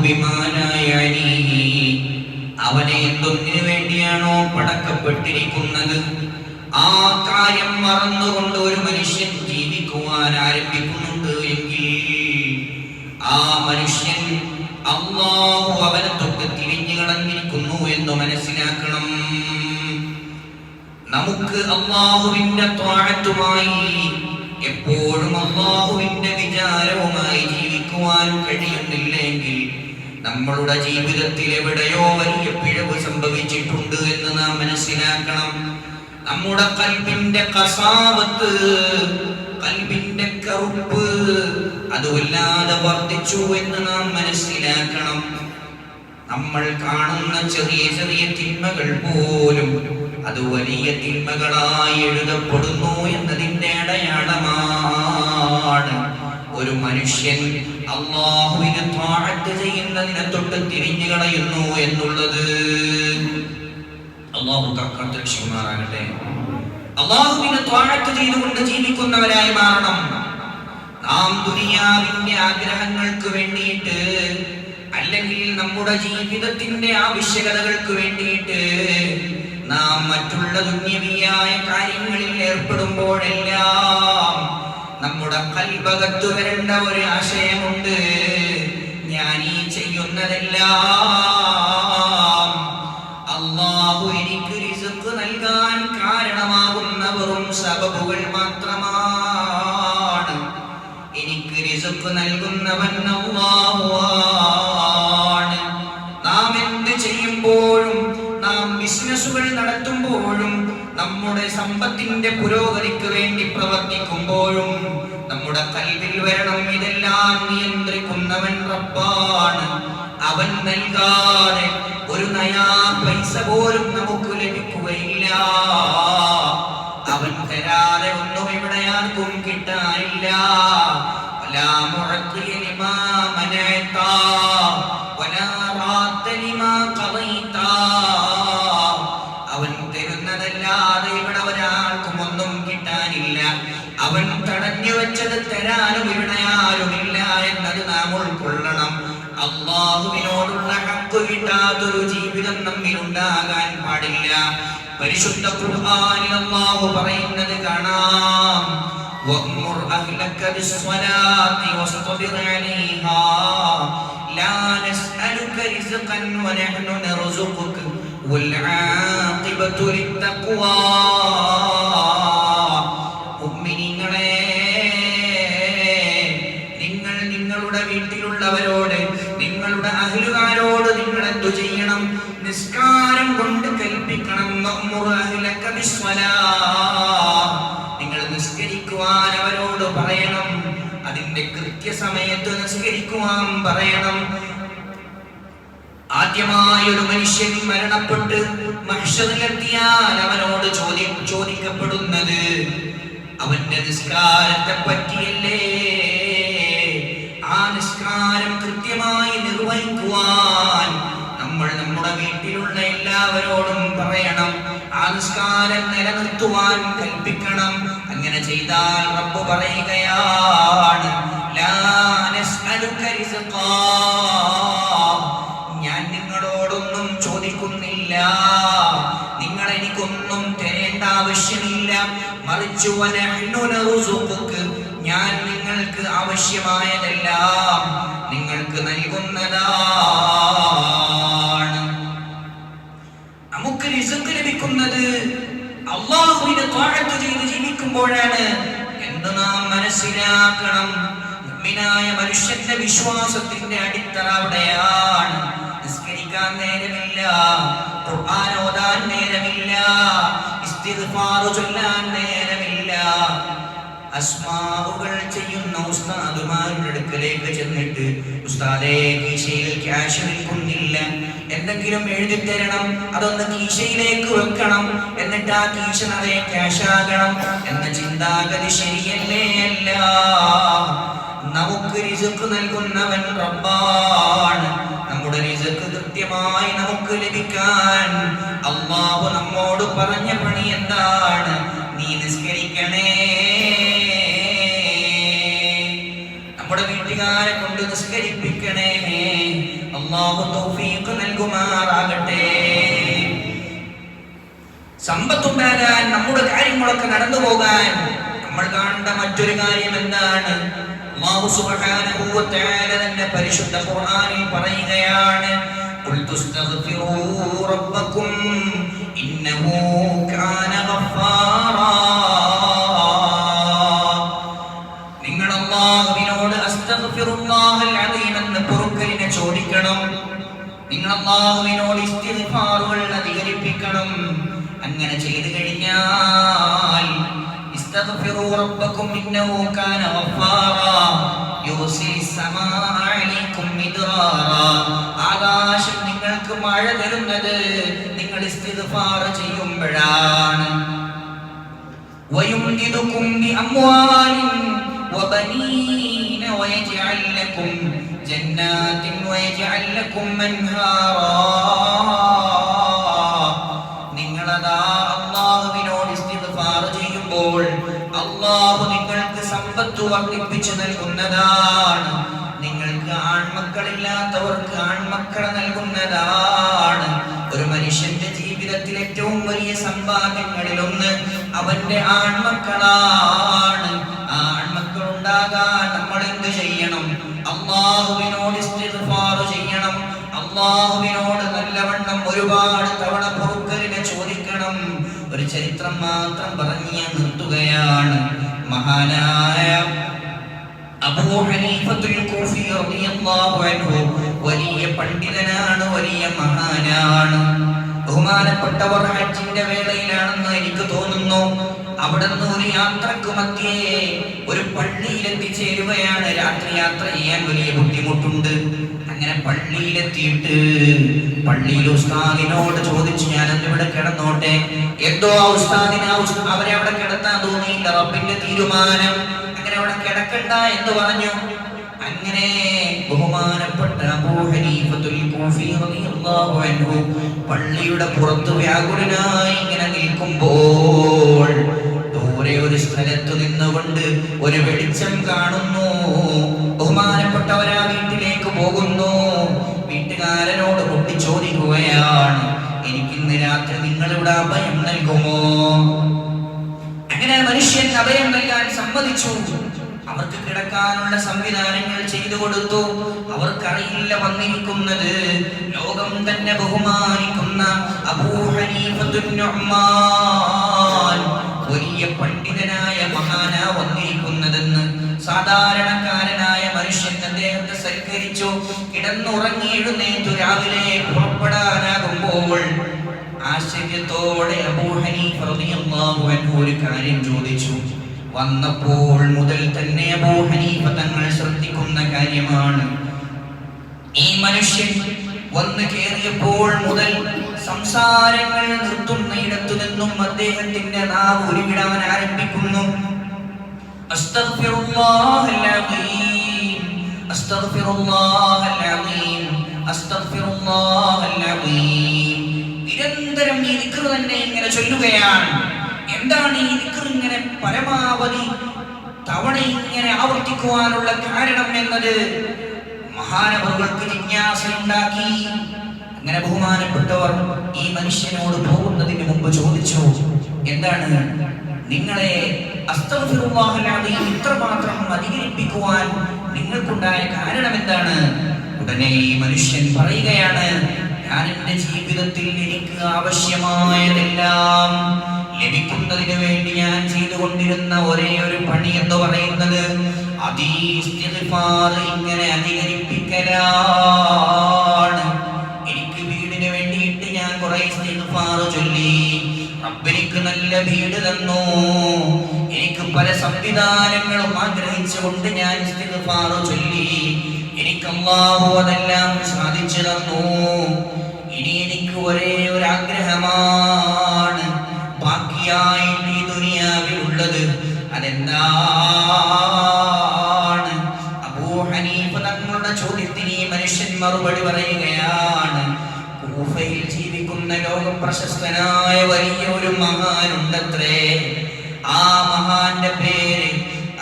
ബിമാ ലാ യഅനീഹി, അവനെ എന്തൊന്നിനു വേണ്ടിയാണോ പടക്കപ്പെട്ടിരിക്കുന്നത് ആ കാര്യം മറന്നുകൊണ്ട് ഒരു മനുഷ്യൻ ജീവിക്കുവാൻ ആരംഭിക്കുന്നുണ്ട് എങ്കിൽ ആ മനുഷ്യൻ അല്ലാഹു അവനെ തൊട്ട് തിരിഞ്ഞു കളഞ്ഞിരിക്കുന്നു എന്ന് മനസ്സിലാക്കണം. നമുക്ക് അല്ലാഹുവിന്റെ ത്വാഅത്തുമായി എപ്പോഴും അല്ലാഹുവിന്റെ വിചാരവുമായി ജീവിക്കുവാൻ കഴിയുന്നില്ലെങ്കിൽ നമ്മളുടെ ജീവിതത്തിൽ എവിടെയോ വലിയ പിഴവ് സംഭവിച്ചിട്ടുണ്ട് എന്ന് നാം മനസ്സിലാക്കണം. നമ്മുടെ ഖൽബിന്റെ ഖസാവത്ത്, ഖൽബിന്റെ കറുപ്പ് അത് വല്ലാതെ വർദ്ധിച്ചു എന്ന് നാം മനസ്സിലാക്കണം. നമ്മൾ കാണുന്ന ചെറിയ ചെറിയ തിന്മകൾ പോലും അത് വലിയ തിന്മകളായി എഴുതപ്പെടുന്നു എന്നതിന്റെ അടയാളമാണ്. ഒരു മനുഷ്യൻ അല്ലാഹുവിനെ ത്വാഅത്ത് ചെയ്യുന്നതിനെ തൊട്ട് തിരിഞ്ഞു കളയുന്നു എന്നുള്ളത്. അല്ലാഹു തഖദ്ദസുമാറാകട്ടെ. അല്ലാഹുവിനെ ത്വാഅത്ത് ചെയ്തുകൊണ്ട് ജീവിക്കുന്നവരായി മാറണം. നാം ദുനിയാവിന്റെ ആഗ്രഹങ്ങൾക്ക് വേണ്ടിയിട്ട് അല്ലെങ്കിൽ നമ്മുടെ ജീവിതത്തിന്റെ ആവശ്യകതകൾക്ക് വേണ്ടിയിട്ട് നാം മറ്റുള്ള ദുന്യവിയായ കാര്യങ്ങളിൽ ഏർപ്പെടുമ്പോഴെല്ലാം നമ്മുടെ ഖൽബകത്ത് വരേണ്ട ഒരു ആശയമുണ്ട്. ഞാൻ ഈ ചെയ്യുന്നതെല്ലാം അല്ലാഹു എനിക്ക് റിസ്ക് നൽകാൻ കാരണമാകുന്ന വെറും സബബുകൾ മാത്രമാണ്. എനിക്ക് റിസ്ക് നൽകുന്നവൻ അല്ലാഹുവാണ്. നാം എന്ത് ചെയ്യുമ്പോഴും, നാം ബിസിനസ്സുകൾ നടത്തുമ്പോഴും, നമ്മുടെ സമ്പത്തിന്റെ പുരോഗതിക്ക് വേണ്ടി പ്രവർത്തിക്കുമ്പോഴും നമ്മുടെ ഖൽബിൽ വരണം, ഇതെല്ലാം നിയന്ത്രിക്കുന്നവൻ റബ്ബാണ്. അവൻ നൽകാതെ ഒരു നയാ പൈസ പോലും നമുക്ക് ലഭിക്കുകയില്ല. അവൻ തരാതെ ഒന്നും ഇവിടെ ആർക്കും കിട്ടാനില്ല. വലാ മുഅത്തിയ ലിമാ മനഅത വലാ റാത്ത ലിമാ ഖദൈത. അവൻ തരുന്നതല്ലാതെ ഇവിടെ ഒരാൾക്കും ഒന്നും കിട്ടാനില്ല. അവൻ തടഞ്ഞു വെച്ചത് തരാനും ഇവിടെ ആരുമില്ല എന്നത് നാം ഉൾക്കൊള്ളണം. അല്ലാഹുവിനോടുള്ള ഹഖ് കിട്ടാത്തൊരു ജീവിതം നമ്മിൽ ഉണ്ടാകാൻ പാടില്ല. പരിശുദ്ധ ഖുർആനിൽ അല്ലാഹു പറയുന്നത് കാണാം, വഅ്മുർ അഹ്ലക ബിസ്സലാത്തി വസ്തബിർ അലൈഹാ ലാ നസ്അലുക റിസ്ഖൻ വനഹ്നു നർസുഖുക വൽ ആഖിബതു ലിത്തഖ്വാ. മുഅ്മിനീങ്ങളെ, നിങ്ങൾ നിങ്ങളുടെ വീട്ടിലുള്ളവരോട്, നിങ്ങളുടെ അഹ്ലുകാരോട് നിങ്ങൾ എന്തു ചെയ്യണം? നിസ്കാരം കൊണ്ട് കൽപ്പിക്കണം. നിങ്ങൾ നിസ്കരിക്കുവാൻ അവരോട് പറയണം. അതിന്റെ കൃത്യസമയത്ത് നിസ്കരിക്കുവാൻ പറയണം. ആദ്യമായി ഒരു മനുഷ്യൻ മരണപ്പെട്ട് മഹ്ശറിലെത്തിയാൽ അവനോട് ചോദിക്കപ്പെടുന്നത് അവന്റെ നിസ്കാരത്തെ പറ്റിയല്ലേ. ആ നിസ്കാരം കൃത്യമായി നിർവഹിക്കുവാൻ നമ്മൾ നമ്മുടെ വീട്ടിലുള്ള എല്ലാവരോടും പറയണം. ആ നിസ്കാരം നിലനിർത്തുവാൻ കൽപ്പിക്കണം. അങ്ങനെ ചെയ്താൽ റബ്ബ് പറയുകയാണ്, ലാ നസ്അലുക റിസ്ഖാ, ഞാൻ നിങ്ങളോടൊന്നും ചോദിക്കുന്നില്ല, നിങ്ങൾ എനിക്കൊന്നും തരേണ്ട ആവശ്യമില്ല. മറിച്ച് വനഹ്നു നർസുഖുക, ഞാൻ നിങ്ങൾക്ക് ആവശ്യമായതെല്ലാം നിങ്ങൾക്ക് നൽകുന്നതാണ്. നമുക്ക് റിസ്ക് ലഭിക്കുന്നത് അല്ലാഹുവിനെ ത്വാഅത്ത് ചെയ്ത് ജീവിക്കുമ്പോഴാണ് എന്ന് നാം മനസ്സിലാക്കണം. മുഅ്മിനായ മനുഷ്യന്റെ വിശ്വാസത്തിന്റെ അടിത്തറ അവിടെയാണ്. നിസ്കരിക്കാൻ നേരമില്ല, ഖുർആൻ ഓതാൻ നേരമില്ല, ഇസ്തിഗ്ഫാർ ചൊല്ലാൻ നേരമില്ല. അസ്മാഉകൾ ചെയ്യുന്ന ഉസ്താദുമാരുടെ അടുക്കലേക്ക് ചെന്നിട്ട്, ഉസ്താദേ കീശയിൽ ക്യാഷ് നിൽക്കുന്നില്ല, എന്തെങ്കിലും എഴുതി തരണം, അതൊന്ന് കീശയിലേക്ക് വെക്കണം, എന്നിട്ട് ആ കീശ നിറയെ ക്യാഷ് ആകണം എന്ന ചിന്താഗതി ശരിയല്ലേ? അല്ല. നമുക്ക് റിസ്ക് നൽകുന്നവൻ റബ്ബാണ്. നമ്മുടെ റിസ്ക് കൃത്യമായി നമുക്ക് ലഭിക്കാൻ അല്ലാഹു നമ്മോട് പറഞ്ഞ പണി എന്താണ്? നീ നിസ്കരിക്കണേ. നമ്മുടെ വീട്ടുകാരെ കൊണ്ട് നിസ്കരിപ്പിക്കണേ. അല്ലാഹു തൗഫീഖ് നൽകുമാറാകട്ടെ. സമ്പത്തുണ്ടാകാൻ, നമ്മുടെ കാര്യങ്ങളൊക്കെ നടന്നു പോകാൻ നമ്മൾ കാണേണ്ട മറ്റൊരു കാര്യം എന്താണ്? അല്ലാഹു സുബ്ഹാനഹു വ തആല തന്നെ പരിശുദ്ധ ഖുർആനിൽ പറയുകയാണ്, ഖുൽ തുസ്തഗ്ഫിറൂ റബ്ബക്കും ഇന്നഹു കാന ഗഫാറാ. നിങ്ങൾ അല്ലാഹുവിനോട് അസ്തഗ്ഫിറുല്ലാഹൽ അദീം എന്ന് പൊറുക്കലിനെ ചോദിക്കണം. നിങ്ങൾ അല്ലാഹുവിനോട് ഇസ്തിഗ്ഫാറുകൾ അധികരിപ്പിക്കണം. അങ്ങനെ ചെയ്തു കഴിഞ്ഞാൽ ഇസ്തഗ്ഫിറൂ റബ്ബക്കും ഇന്നഹു കാന ഗഫാറാ യുർസിലിസ് സമാഅ അലൈക്കും മിദ്റാറാ. ആകാശം നിങ്ങൾക്ക് മഴ തരുന്നത് നിങ്ങൾ ഇസ്തിഗ്ഫാർ ചെയ്യുമ്പോഴാണ്. വയുംദിദുകും ബിഅംവാലിൻ വബനീന വയജ്അൽ ലക്കും ജന്നാത്തിൻ വയജ്അൽ ലക്കും അൻഹാറാ. അല്ലാഹുവിനോട് ഇസ്തിഗ്ഫാർ ചെയ്യുമ്പോൾ അല്ലാഹു നിങ്ങൾക്ക് സമ്പത്ത് വർദ്ധിപ്പിച്ചു നൽകുന്നതാണ്. നിങ്ങൾക്ക് ആൺമക്കളില്ലാത്തവർക്ക് ആൺമക്കളെ നൽകുന്നതാണ്. ഒരു മനുഷ്യന്റെ ജീവിതത്തിൽ ഏറ്റവും വലിയ സമ്പാദ്യങ്ങളിലൊന്ന് അവന്റെ ആൺമക്കളാണ്. ആൺമക്കൾ ഉണ്ടാകാൻ നമ്മൾ എന്ത് ചെയ്യണം? അല്ലാഹുവിനോട് ഇസ്തിഗ്ഫാർ ചെയ്യണം. അല്ലാഹുവിനോട് നല്ലവണ്ണം ഒരുപാട് തവണ പൊറുക്കലിനെ ചോദിക്കണം. ഒരു ചരിത്രം മാത്രം പറഞ്ഞു ഞാൻ നിർത്തുകയാണ്. മഹാനായ അബൂ ഹനീഫത്തുൽ കൂഫി റളിയല്ലാഹു അൻഹു വലിയ പണ്ഡിതനാണ്, വലിയ മഹാനാണ്. ബഹുമാനപ്പെട്ടവർ ഹജ്ജിന്റെ വേളയിലാണെന്ന് എനിക്ക് തോന്നുന്നു. അവിടുന്ന് ഒരു യാത്രക്ക് മധ്യേ ഒരു പള്ളിയിൽ എത്തിച്ചേരുകയാണ്. രാത്രി യാത്ര ചെയ്യാൻ വലിയ ബുദ്ധിമുട്ടുണ്ട്. അങ്ങനെ പള്ളിയിലെത്തിയിട്ട് പള്ളിയിൽ ഉസ്താദിനോട് ചോദിച്ചു, ഞാൻ ഇവിടെ കിടന്നോട്ടെ? എന്തോ ആ ഉസ്താദിന് അവരെ അവിടെ കിടത്താൻ തോന്നിയില്ല. റബ്ബിന്റെ തീരുമാനം, അങ്ങനെ അവിടെ കിടക്കണ്ട എന്ന് പറഞ്ഞു. അങ്ങനെ ബഹുമാനപ്പെട്ട അബൂ ഹനീഫത്തുൽ കൂഫി റളിയല്ലാഹു അൻഹു പള്ളിയുടെ പുറത്ത് വ്യാകുലനായി ഇങ്ങനെ നിൽക്കുമ്പോൾ ദൂരെ ഒരു സ്ഥലത്ത് നിന്നുകൊണ്ട് ഒരു വെളിച്ചം കാണുന്നു. ബഹുമാനപ്പെട്ടവർ ആ വീട്ടിലേക്ക് പോകുന്നു. വീട്ടുകാരനോട് കുട്ടി ചോദിക്കുകയാണ്, എനിക്കിന്ന് രാത്രി നിങ്ങളിവിടെ അഭയം നൽകുമോ? അങ്ങനെ മനുഷ്യൻ അഭയം നൽകാൻ സമ്മതിച്ചു. അവർക്ക് കിടക്കാനുള്ള സംവിധാനങ്ങൾ ചെയ്തു കൊടുത്തു. അവർക്കറിയില്ല വന്നിരിക്കുന്നത് ലോകം തന്നെ ബഹുമാനിക്കുന്ന അബൂ ഹനീഫത്തുൻ നുഅ്മാൻ, വലിയ പണ്ഡിതനായ മഹാനാ വന്നിരിക്കുന്നതെന്ന്. സാധാരണക്കാരനായ മനുഷ്യൻ അദ്ദേഹത്തെ സൽക്കരിച്ചു. കിടന്നുറങ്ങി എഴുന്നേറ്റു രാവിലെ പുറപ്പെടാനാകുമ്പോൾ ആശ്ചര്യത്തോടെ അബൂ ഹനീഫ റളിയല്ലാഹു അൻഹു ഒരു കാര്യം ചോദിച്ചു. വന്നപ്പോൾ മുതൽ തന്നെ അബൂ ഹനീഫ തങ്ങൾ ശ്രദ്ധിക്കുന്ന കാര്യമാണ്, ഈ മനുഷ്യൻ വന്ന് കേറിയപ്പോൾ മുതൽ സംസാരങ്ങൾ നിർത്തുന്നയിടത്തു നിന്നും അദ്ദേഹത്തിന്റെ നാവ് ഉരുവിടാൻ ആരംഭിക്കുന്നു. അസ്തഗ്ഫിറുല്ലാഹൽ അദീം, അസ്തഗ്ഫിറുല്ലാഹൽ അദീം, അസ്തഗ്ഫിറുല്ലാഹൽ അദീം. നിരന്തരം ഈ ദിക്ർ തന്നെ ഇങ്ങനെ ചൊല്ലുകയാണ്. എന്താണ് ഈ ദിക്ർ ഇങ്ങനെ പരമാവധി തവണ ഇങ്ങനെ ആവർത്തിക്കുവാനുള്ള കാരണം എന്നത് മഹാനവറുകൾക്ക് ജിജ്ഞാസയുണ്ടാക്കി. അങ്ങനെ ബഹുമാനപ്പെട്ടവർ ഈ മനുഷ്യനോട് പോകുന്നതിന് മുമ്പ് ചോദിച്ചു, എന്താണ് നിങ്ങളെ അസ്തഗ്ഫിറുല്ലാഹൽ അദീം ഇത്രമാത്രം അധികരിപ്പിക്കുവാൻ നിങ്ങൾക്കുണ്ടായ കാരണം എന്താണ്? ഉടനെ ഈ മനുഷ്യൻ പറയുകയാണ്, ഞാൻ എൻ്റെ ജീവിതത്തിൽ എനിക്ക് ആവശ്യമായതെല്ലാം ലഭിക്കുന്നതിന് വേണ്ടി ഞാൻ ചെയ്തുകൊണ്ടിരുന്ന ഒരേ ഒരു പണി എന്ന് പറയുന്നത് ഇസ്തിഗ്ഫാർ ഇങ്ങനെ അധികരിപ്പിക്കലാണ്. എനിക്ക് വീടിന് വേണ്ടിയിട്ട് ഞാൻ കുറെ ഇസ്തിഗ്ഫാർ ചൊല്ലി. റബ്ബിനിക്ക് നല്ല വീട് തന്നു. എനിക്ക് പല സംവിധാനങ്ങളും ആഗ്രഹിച്ചുകൊണ്ട് ഞാൻ ഇസ്തിഗ്ഫാർ ചൊല്ലി. എനിക്ക് അല്ലാഹു അതെല്ലാം സാധിച്ചു തന്നു. ഇനി എനിക്ക് ഒരേ ഒരു ആഗ്രഹമാണ് ബാക്കിയായിട്ട് ഈ ദുനിയാവിലുള്ളത്. അതെന്താണ്? അബൂ ഹനീഫ തങ്ങളുടെ ചോദ്യത്തിന് ഈ മനുഷ്യൻ മറുപടി പറയുകയാണ്, കൂഫയിൽ ജീവിക്കുന്ന ലോക പ്രശസ്തനായ വലിയ ഒരു മഹാനുണ്ടത്രേ. ആ മഹാന്റെ പേര്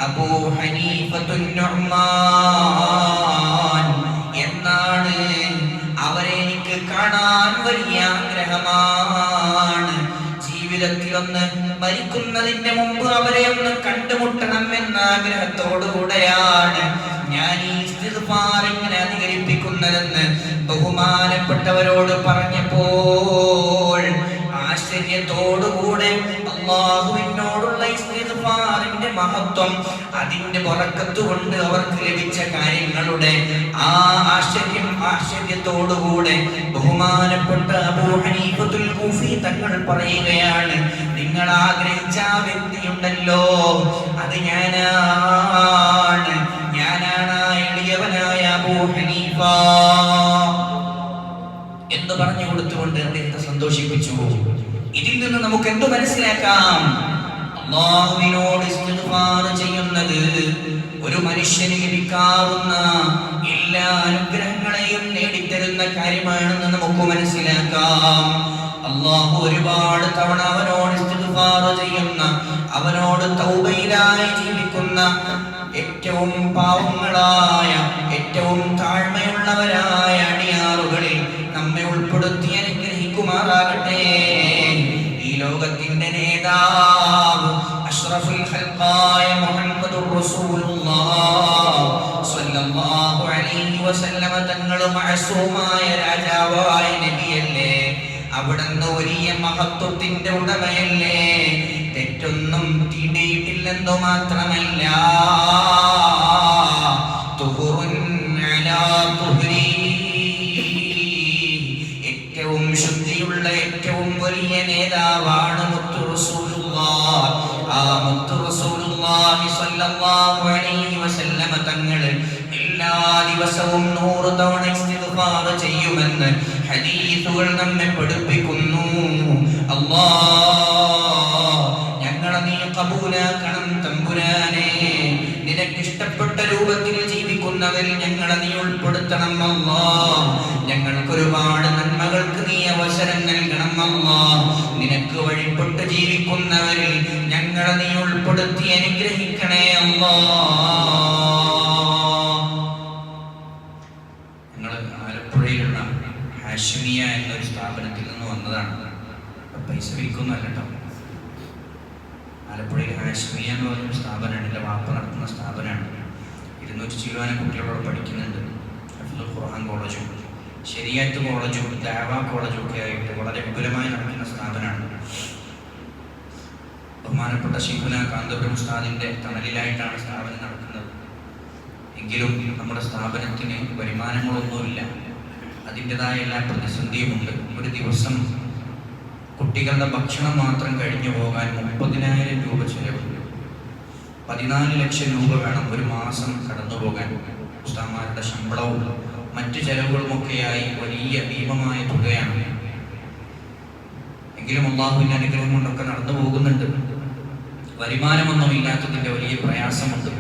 അബൂ ഹനീഫത്തുൻ നുഅ്മാൻ എന്നാണ്. കാണാൻ വലിയ ആഗ്രഹമാണ്. ജീവിതത്തിൽ ഒന്ന് മരിക്കുന്നതിന്റെ മുമ്പ് അവരെ ഒന്ന് കണ്ടുമുട്ടണം എന്ന ആഗ്രഹത്തോടുകൂടെയാണ് ഞാൻ ഈ ഇസ്തിഗ്ഫാർ ഇങ്ങനെ അധികരിപ്പിക്കുന്നതെന്ന് ബഹുമാനപ്പെട്ടവരോട് പറഞ്ഞപ്പോൾ ആശ്ചര്യത്തോടുകൂടെ അല്ലാഹുവിനോടുള്ള ഇസ്തിഗ്ഫാറിന്റെ മഹത്വം, അതിന്റെ ബറക്കത്ത് കൊണ്ട് അവർക്ക് ലഭിച്ച കാര്യങ്ങളുടെ ആ ആശ്ചര്യത്തോടുകൂടെ ബഹുമാനപ്പെട്ട അബൂ ഹനീഫത്തുൽ കൂഫി തങ്ങൾ പറയുകയാണ്, നിങ്ങൾ ആഗ്രഹിച്ച ആ വ്യക്തിയുണ്ടല്ലോ, അത് ഞാനാണ് എളിയവനായ അബൂ ഹനീഫ എന്ന് പറഞ്ഞു കൊടുത്തുകൊണ്ട് അദ്ദേഹത്തെ സന്തോഷിപ്പിച്ചു. ഇതിൽ നിന്ന് നമുക്ക് എന്ത് മനസ്സിലാക്കാം? അല്ലാഹുവിനോട് ഇസ്തിഗ്ഫാർ ചെയ്യുന്നത് ഒരു മനുഷ്യന് ലഭിക്കാവുന്ന എല്ലാ അനുഗ്രഹങ്ങളെയും നേടിത്തരുന്ന കാര്യമാണെന്ന് നമുക്ക് മനസ്സിലാക്കാം. അല്ലാഹു ഒരുപാട് തവണ അവനോട് ഇസ്തിഗ്ഫാർ ചെയ്യുന്ന, അവനോട് തൗബയിലായി ജീവിക്കുന്ന, ഏറ്റവും പാവങ്ങളായ, ഏറ്റവും താഴ്മയുള്ളവരായ അടിയാറുകളിൽ നമ്മെ ഉൾപ്പെടുത്തി അനുഗ്രഹിക്കുമാറാകട്ടെ. ഈ ലോകത്തിന്റെ നേതാവ് അഷ്റഫുൽ ഖൽഖായ മുഹമ്മദുർ റസൂലുള്ളാഹ് സ്വല്ലല്ലാഹു അലൈഹി വസല്ലമ തങ്ങൾ മഅസൂമായ രാജാവായ നബിയല്ലേ, അവിടുന്ന് വലിയ മഹത്വത്തിന്റെ ഉടമയല്ലേ, തെറ്റൊന്നും തീണ്ടിയിട്ടില്ലെന്നു മാത്രമല്ല, ഏറ്റവും ശുദ്ധിയുള്ള ഏറ്റവും വലിയ നേതാവാണ് മുത്തു റസൂലുള്ളാഹ്. ആ മുത്തു റസൂലുള്ളാഹി സ്വല്ലല്ലാഹു അലൈഹി വസല്ലമ തങ്ങൾ എല്ലാ ദിവസവും 100 തവണ ഇസ്തിഗ്ഫാർ ചെയ്യുമെന്ന് ഹദീസുകൾ നമ്മെ പഠിപ്പിക്കുന്നു. അല്ലാഹ്, ഞങ്ങളെ നീ ഖബൂലാക്കണം തമ്പുരാനെ. നിനക്ക് ഇഷ്ടപ്പെട്ട രൂപത്തിൽ ജീവിക്കുന്നവരിൽ ഞങ്ങളെ നീ ഉൾപ്പെടുത്തണം അല്ലാഹ്. ഞങ്ങൾക്ക് ഒരുപാട് നന്മകൾക്ക് നീ അവസരം നൽകണം അല്ലാഹ്. നിനക്ക് വഴിപ്പെട്ട് ജീവിക്കുന്നവരിൽ ഞങ്ങളെ നീ ഉൾപ്പെടുത്തി അനുഗ്രഹിക്കണേ അല്ലാഹ്. ഞങ്ങൾ ആലപ്പുഴയിലുള്ള ഹാഷിമിയ എന്നൊരു സ്ഥാപനത്തിൽ നിന്ന് വന്നതാണ്. പൈസ വിൽക്കുന്നല്ല കേട്ടോ. ആലപ്പുഴയിൽ ഹാഷിമിയ എന്ന് പറഞ്ഞൊരു സ്ഥാപനമാണ്. എൻ്റെ വാപ്പ നടത്തുന്ന സ്ഥാപനമാണ്. 200 ചില്ലുവാനം കുട്ടികളോട് പഠിക്കുന്നുണ്ട്. ഹഫ്ളുൽ ഖുർആൻ കോളേജും ശരിയാത്ത് കോളേജും ദഅവാ കോളേജും ഒക്കെ ആയിട്ട് വളരെ വിപുലമായി നടക്കുന്ന സ്ഥാപനമാണ്. ബഹുമാനപ്പെട്ട ശൈഖുനാ കാന്തപുരം ഉസ്താദിൻ്റെ തണലിലായിട്ടാണ് സ്ഥാപനം നടക്കുന്നത്. എങ്കിലും നമ്മുടെ സ്ഥാപനത്തിന് വരുമാനങ്ങളൊന്നുമില്ല. അതിൻ്റെതായ എല്ലാ പ്രതിസന്ധിയുമുണ്ട്. ഒരു ദിവസം കുട്ടികളുടെ ഭക്ഷണം മാത്രം കഴിഞ്ഞു പോകാൻ 30,000 രൂപ ചിലവുണ്ട്. 14 ലക്ഷം രൂപ വേണം ഒരു മാസം കടന്നു പോകാൻ. ഉസ്താദന്മാരുടെ ശമ്പളവും മറ്റു ചെലവുകളുമൊക്കെയായി വലിയ ഭീമമായ തുകയാണ്. എങ്കിലും അല്ലാഹുവിൻ്റെ അനുഗ്രഹം കൊണ്ടൊക്കെ നടന്നു പോകുന്നുണ്ട്. വരുമാനമൊന്നും ഇല്ലാത്തതിൻ്റെ വലിയ പ്രയാസമുണ്ട്.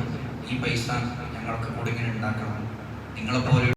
ഈ പൈസ ഞങ്ങൾക്ക് കൂടി ഇങ്ങനെ ഉണ്ടാക്കണം. നിങ്ങളെപ്പോലെ